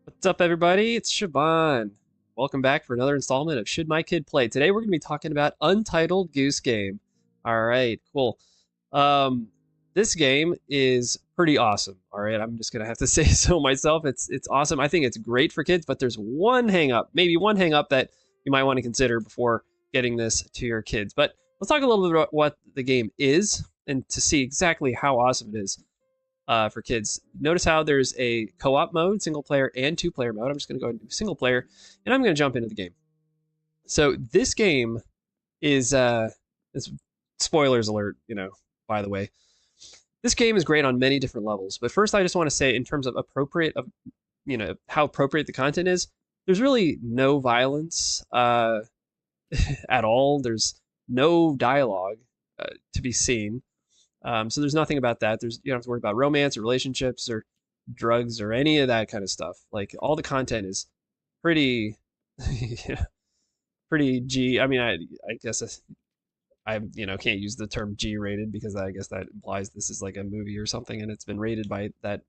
What's up, everybody? It's Shaban. Welcome back for another installment of Should My Kid Play? Today we're going to be talking about Untitled Goose Game. All right, cool. Um, this game is pretty awesome. All right, I'm just going to have to say so myself. It's awesome. I think it's great for kids, but there's one hang up, maybe one hang up that you might want to consider before getting this to your kids. But let's talk a little bit about what the game is and to see exactly how awesome it is for kids. Notice how there's a co-op mode, single player, and two-player mode. I'm just going to go and do single player, and I'm going to jump into the game. So this game is spoilers alert, by the way. This game is great on many different levels. But first, I just want to say, in terms of how appropriate the content is, there's really no violence at all. There's no dialogue to be seen. So there's nothing about that. You don't have to worry about romance or relationships or drugs or any of that kind of stuff. Like all the content is pretty, pretty G. I mean, I guess I can't use the term G-rated because I guess that implies this is like a movie or something and it's been rated by that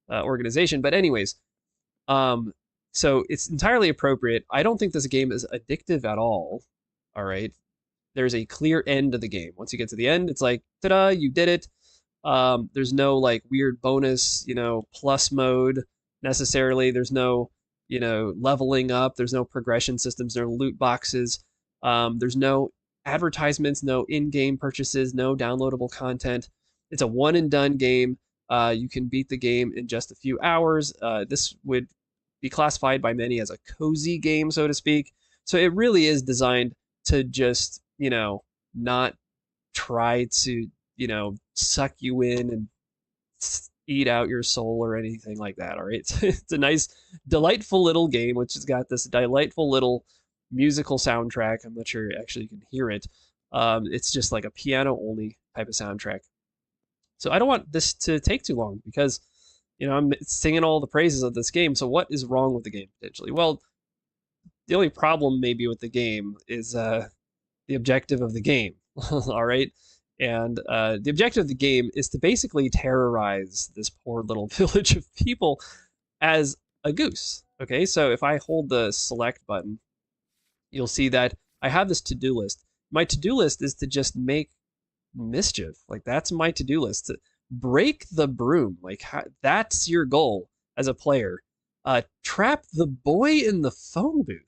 organization. But anyways, so it's entirely appropriate. I don't think this game is addictive at all. All right, there's a clear end to the game. Once you get to the end, it's like, ta-da, you did it. There's no like weird bonus, plus mode necessarily. There's no, leveling up. There's no progression systems, no loot boxes. There's no advertisements, no in-game purchases, no downloadable content. It's a one and done game. You can beat the game in just a few hours. This would be classified by many as a cozy game, so to speak. So it really is designed to just not try to, suck you in and eat out your soul or anything like that. All right. It's a nice, delightful little game, which has got this delightful little musical soundtrack. I'm not sure actually you can hear it. It's just like a piano only type of soundtrack. So I don't want this to take too long because, I'm singing all the praises of this game. So what is wrong with the game potentially? Well, the only problem maybe with the game is the objective of the game. All right. And the objective of the game is to basically terrorize this poor little village of people as a goose. Okay. So if I hold the select button, you'll see that I have this to do list. My to do list is to just make mischief. Like, that's my to do list. To break the broom. Like, that's your goal as a player. Trap the boy in the phone booth.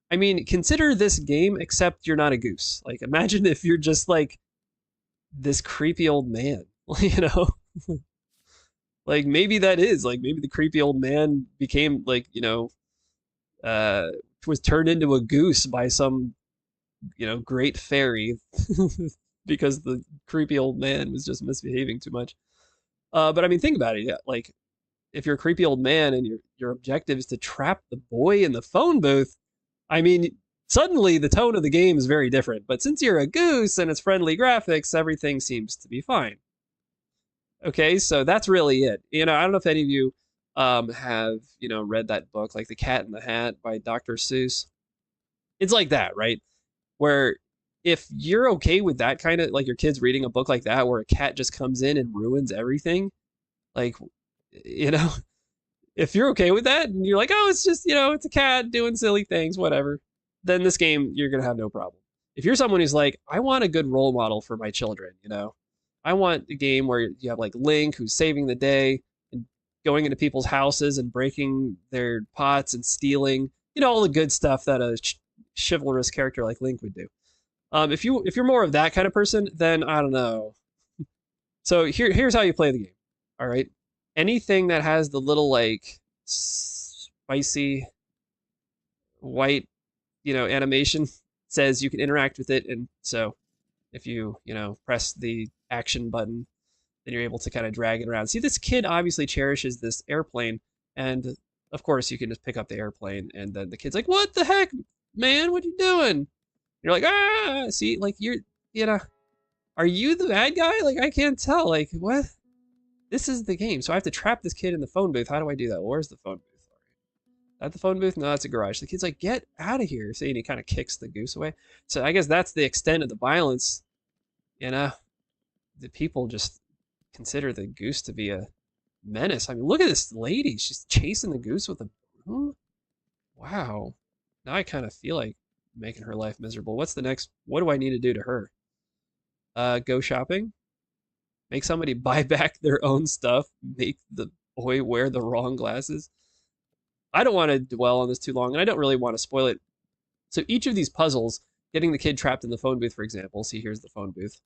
I mean, consider this game, except you're not a goose. Like, imagine if you're just like this creepy old man, you know? Like, maybe that is, like, maybe the creepy old man became, like, was turned into a goose by some, great fairy because the creepy old man was just misbehaving too much. But I mean, think about it. Yeah, like, if you're a creepy old man and your objective is to trap the boy in the phone booth, I mean, suddenly the tone of the game is very different. But since you're a goose and it's friendly graphics, everything seems to be fine. Okay, so that's really it. I don't know if any of you have, read that book, like The Cat in the Hat by Dr. Seuss. It's like that, right? Where if you're okay with that kind of, like your kid's reading a book like that, where a cat just comes in and ruins everything, like, you know, if you're okay with that and you're like, oh, it's just, it's a cat doing silly things, whatever, then this game, you're going to have no problem. If you're someone who's like, I want a good role model for my children, I want a game where you have like Link who's saving the day and going into people's houses and breaking their pots and stealing, all the good stuff that a chivalrous character like Link would do. If you're more of that kind of person, then I don't know. So here's how you play the game. All right. Anything that has the little like spicy white, animation says you can interact with it. And so if you, press the action button, then you're able to kind of drag it around. See, this kid obviously cherishes this airplane. And of course you can just pick up the airplane and then the kid's like, what the heck, man? What are you doing? You're like, ah, see, like are you the bad guy? Like, I can't tell. Like, what? This is the game. So I have to trap this kid in the phone booth. How do I do that? Where's the phone booth? At the phone booth? No, that's a garage. The kid's like, get out of here. See, and he kind of kicks the goose away. So I guess that's the extent of the violence. The people just consider the goose to be a menace. I mean, look at this lady. She's chasing the goose with a Hmm? Wow. Now I kind of feel like making her life miserable. What's the next? What do I need to do to her? Go shopping? Make somebody buy back their own stuff? Make the boy wear the wrong glasses? I don't want to dwell on this too long, and I don't really want to spoil it. So each of these puzzles, getting the kid trapped in the phone booth, for example. See, here's the phone booth.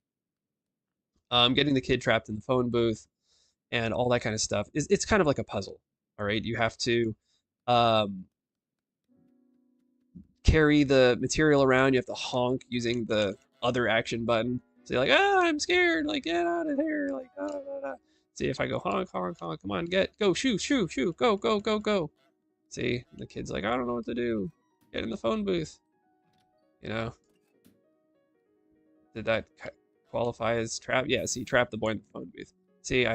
Getting the kid trapped in the phone booth and all that kind of stuff is it's kind of like a puzzle. All right, you have to um, carry the material around. You have to honk using the other action button. So you're like, I'm scared. Like, get out of here. Like, ah, ah, ah. See if I go honk, honk, honk. Come on, go, shoo, shoo, shoo, go, go, go, go. See, the kid's like, I don't know what to do. Get in the phone booth. You know, did that qualify as trap? Yeah, see, trap the boy in the phone booth. See,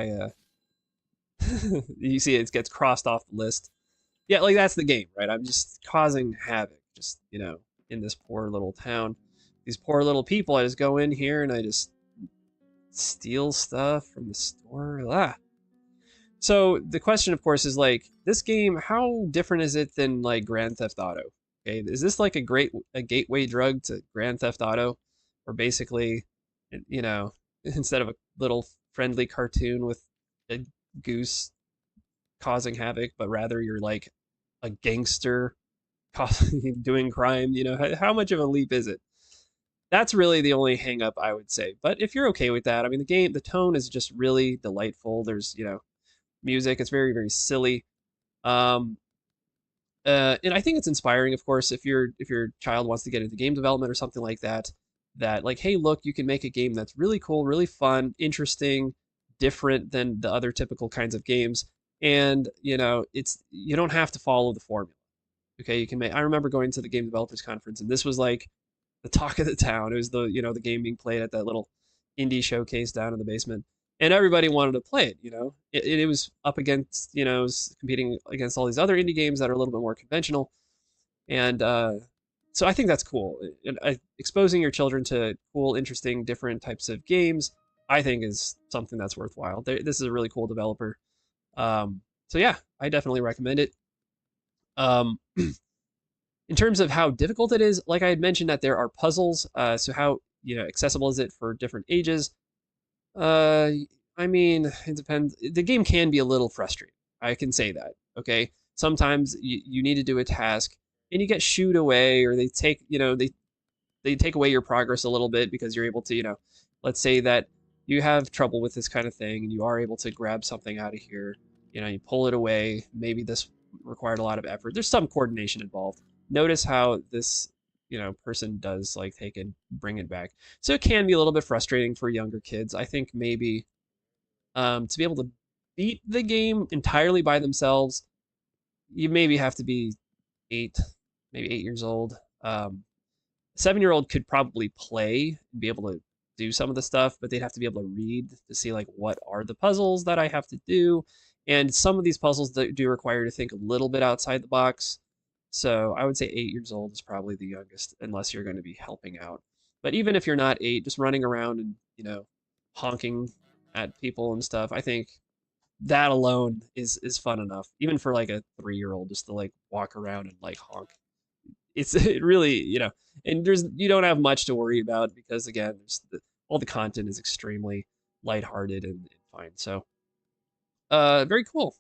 you see it gets crossed off the list. Yeah, like that's the game, right? I'm just causing havoc, just, in this poor little town. These poor little people, I just go in here and I just steal stuff from the store. Ah. So the question, of course, is like, this game, how different is it than like Grand Theft Auto? Okay, is this like a gateway drug to Grand Theft Auto, or basically, you know, instead of a little friendly cartoon with a goose causing havoc, but rather you're like a gangster doing crime. How much of a leap is it? That's really the only hang up I would say. But if you're okay with that, I mean, the tone is just really delightful. There's, music. It's very, very silly. Um, and I think it's inspiring, of course, if your child wants to get into game development or something like that. That like, hey, look, you can make a game that's really cool, really fun, interesting, different than the other typical kinds of games. And you don't have to follow the formula. Okay, you can make. I remember going to the game developers conference, and this was like the talk of the town. It was the game being played at that little indie showcase down in the basement, and everybody wanted to play it. It was up against it was competing against all these other indie games that are a little bit more conventional, and so I think that's cool. And exposing your children to cool, interesting, different types of games, I think is something that's worthwhile. This is a really cool developer. So yeah, I definitely recommend it. Um, in terms of how difficult it is, like I had mentioned, that there are puzzles. So how accessible is it for different ages? Uh, I mean, it depends. The game can be a little frustrating. I can say that. Okay, sometimes you need to do a task and you get shooed away, or they take they take away your progress a little bit because you're able to let's say that you have trouble with this kind of thing and you are able to grab something out of here. You pull it away. Maybe this required a lot of effort. There's some coordination involved. Notice how this person does like take and bring it back. So it can be a little bit frustrating for younger kids. I think maybe to be able to beat the game entirely by themselves, you maybe have to be 8, maybe 8 years old. 7-year-old could probably play and be able to do some of the stuff, but they'd have to be able to read to see like what are the puzzles that I have to do. And some of these puzzles do require you to think a little bit outside the box. So I would say 8 years old is probably the youngest, unless you're going to be helping out. But even if you're not 8, just running around and honking at people and stuff, I think that alone is fun enough, even for like a 3-year-old, just to like walk around and like honk. It really and you don't have much to worry about because again, all the content is extremely lighthearted and fine. So very cool.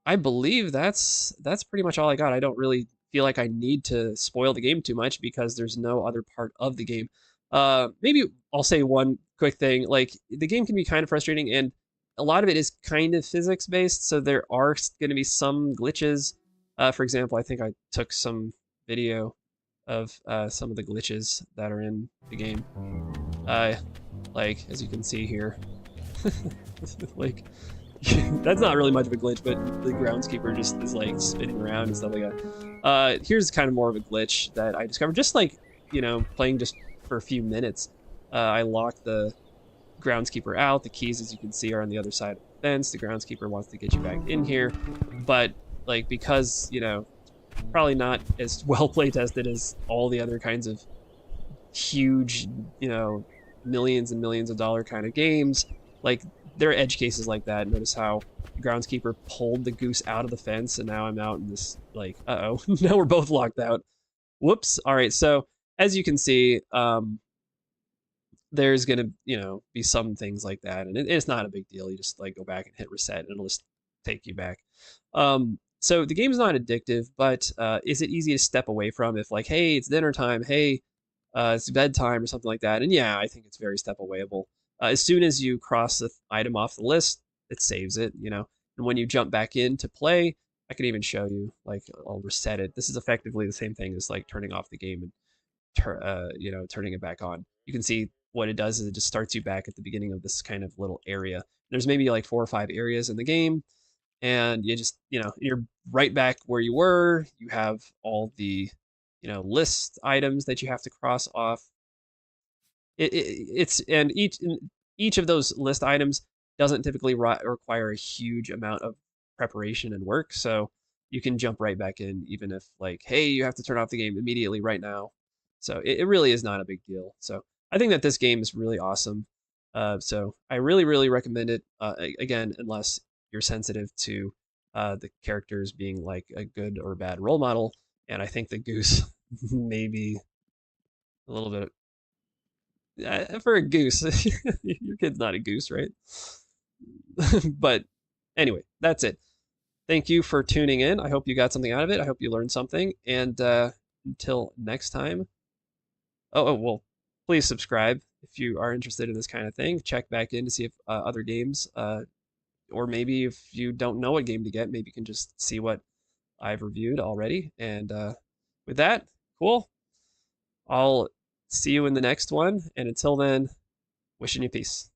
I believe that's pretty much all I got. I don't really feel like I need to spoil the game too much because there's no other part of the game. Maybe I'll say one quick thing. Like the game can be kind of frustrating, and a lot of it is kind of physics based. So there are going to be some glitches. For example, I think I took some video of some of the glitches that are in the game. Like as you can see here, like that's not really much of a glitch, but the groundskeeper just is like spinning around and stuff like that. Here's kind of more of a glitch that I discovered just like, playing just for a few minutes. I locked the groundskeeper out. The keys, as you can see, are on the other side of the fence. The groundskeeper wants to get you back in here, but like because, probably not as well play tested as all the other kinds of huge, millions and millions of dollar kind of games, like there are edge cases like that. Notice how groundskeeper pulled the goose out of the fence, and now I'm out in this like, uh-oh, now we're both locked out. Whoops. All right, so as you can see, there's gonna, be some things like that, and it's not a big deal. You just like go back and hit reset, and it'll just take you back. So the game's not addictive, but is it easy to step away from if like, hey, it's dinner time, hey, it's bedtime or something like that? And yeah, I think it's very step awayable. As soon as you cross the item off the list, it saves it, And when you jump back in to play, I can even show you, like, I'll reset it. This is effectively the same thing as like turning off the game and turning it back on. You can see what it does is it just starts you back at the beginning of this kind of little area. There's maybe like 4 or 5 areas in the game, and you just, you're right back where you were. You have all the, list items that you have to cross off. It's and each of those list items doesn't typically require a huge amount of preparation and work, so you can jump right back in even if like, hey, you have to turn off the game immediately right now. So it really is not a big deal. So I think that this game is really awesome. So I really, really recommend it. Again, unless you're sensitive to the characters being like a good or bad role model, and I think the goose maybe a little bit for a goose. Your kid's not a goose, right? But anyway, that's it. Thank you for tuning in. I hope you got something out of it. I hope you learned something. And until next time. Well, please subscribe if you are interested in this kind of thing. Check back in to see if other games, or maybe if you don't know what game to get, maybe you can just see what I've reviewed already. And with that, cool. I'll see you in the next one. And until then, wishing you peace.